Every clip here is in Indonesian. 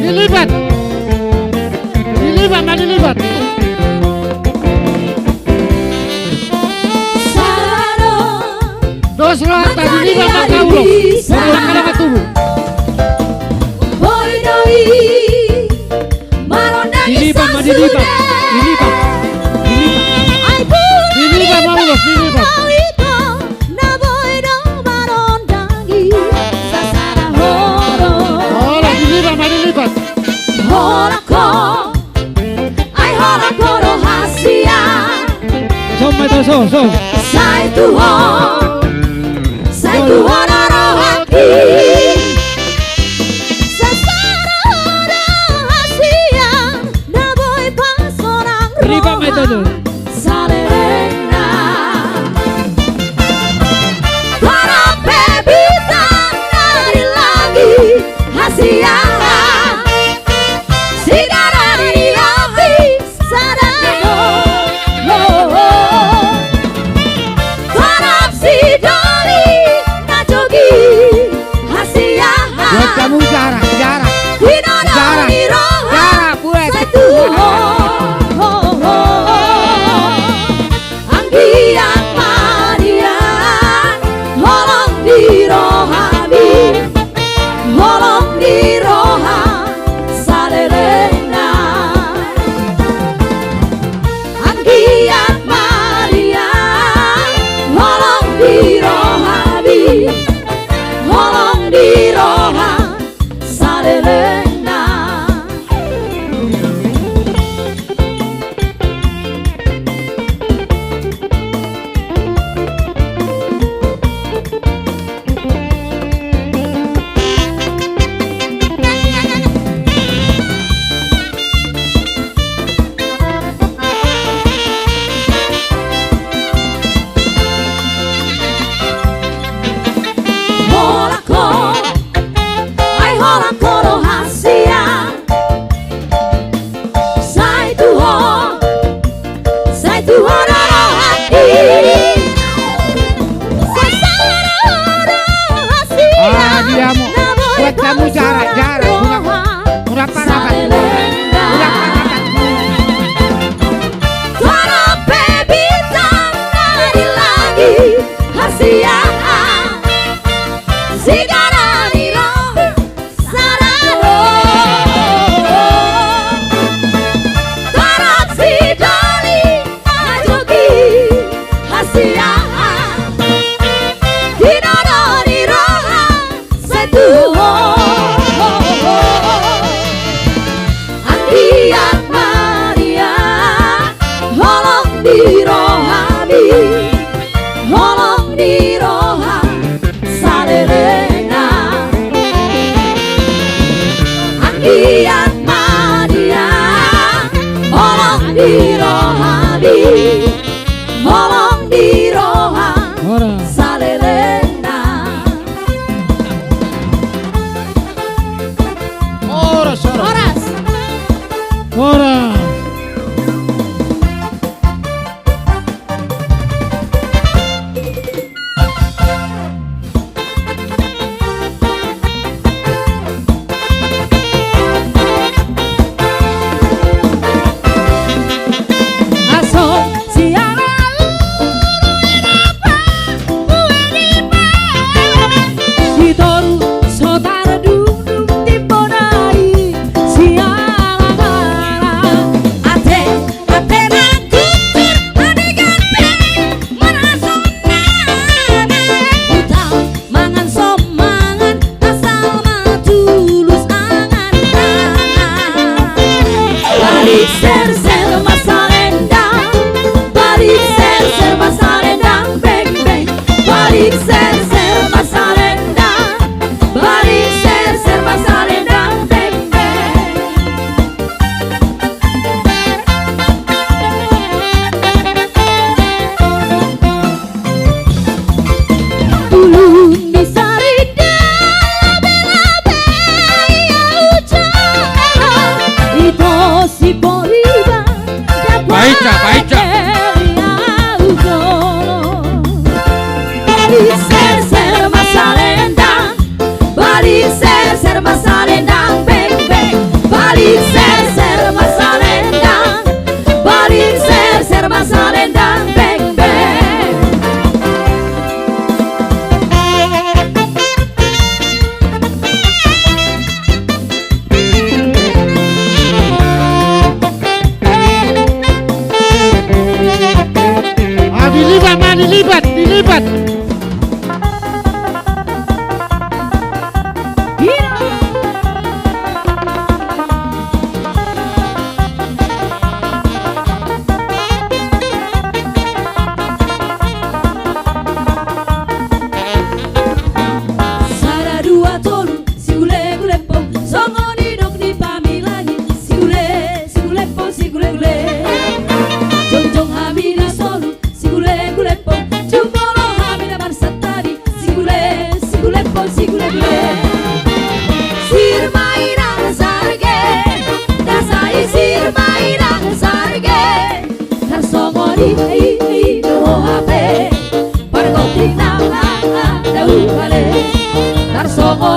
Dilibat. Dilibat, mah dilibat. Dos roh tadi dilibat mah kaulo. Berulang kali ketemu. Dilibat, mah dilibat. Dilibat. Dilibat mah ulos, dilibat. So. Sai Tuhan rohati, sasara rahasia, na boy pas orang roh salena. Para pebitan dari lagi hasia, sigara di hati sadano. Buat kamu jarak buat Anggian Marian holong di rohami, holong di roha salelena. Anggian Marian holong di rohami, holong di roha salelena. Buat kamu jarak udah parapat Para pebitan dari lagi hasia, sigara di roh sarano. Tarap si dali najogi hasia, kinado di roha setuho. Anggian Maria holong di rohami, holong di roha salelena. Anggian Maria holong di rohami, holong di roha salelena. Oras.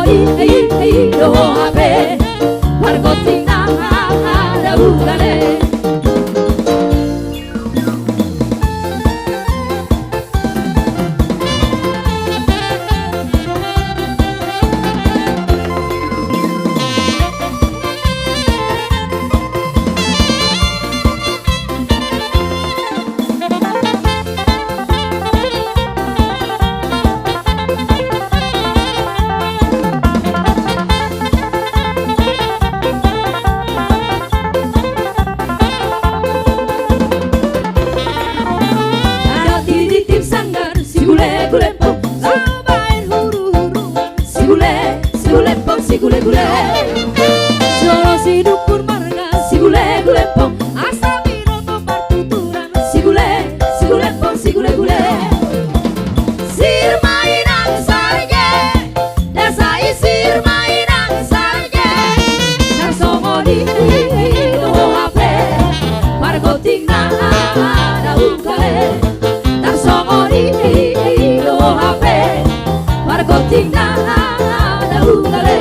iro habe warga tina ada ugale. Si gule gule, solo si dukur marga. Si gule gule pong, asa biro tomar tuturan. Si gule pong, si gule gule. Sir mainang sarge, dasai sir mainang sarge. Narsongo di do hape, warga tingna ada ugale. Narsongo di do hape, warga tingna ada ugale.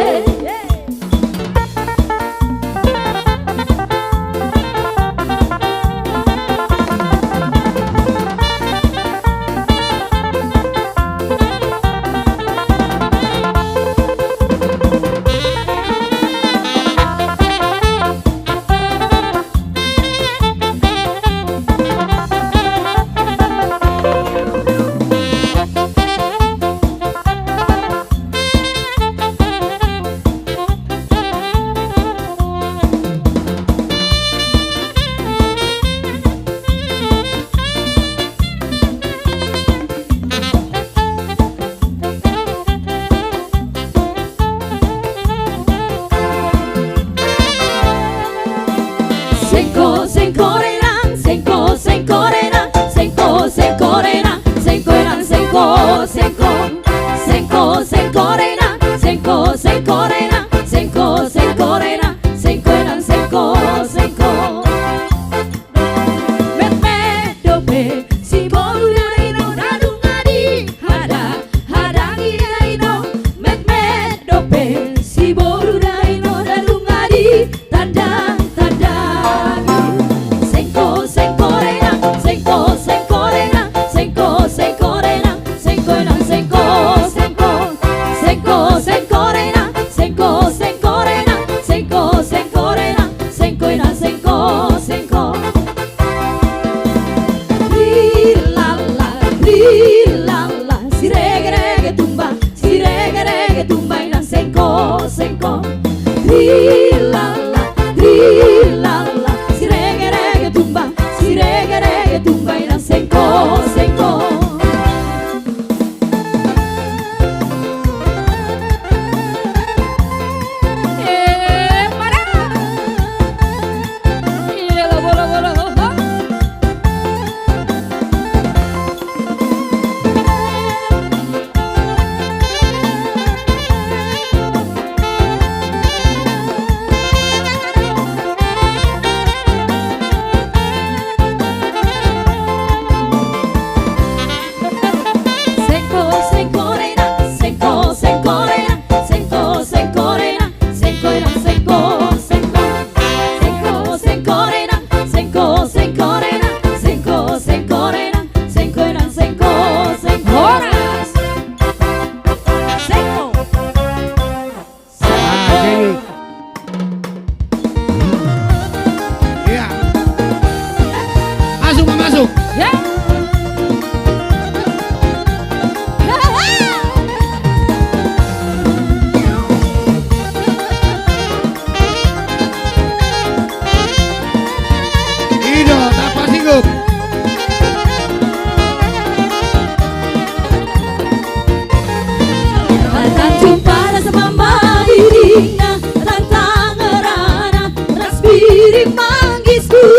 Rantang ngerana, ras biring manggis ku.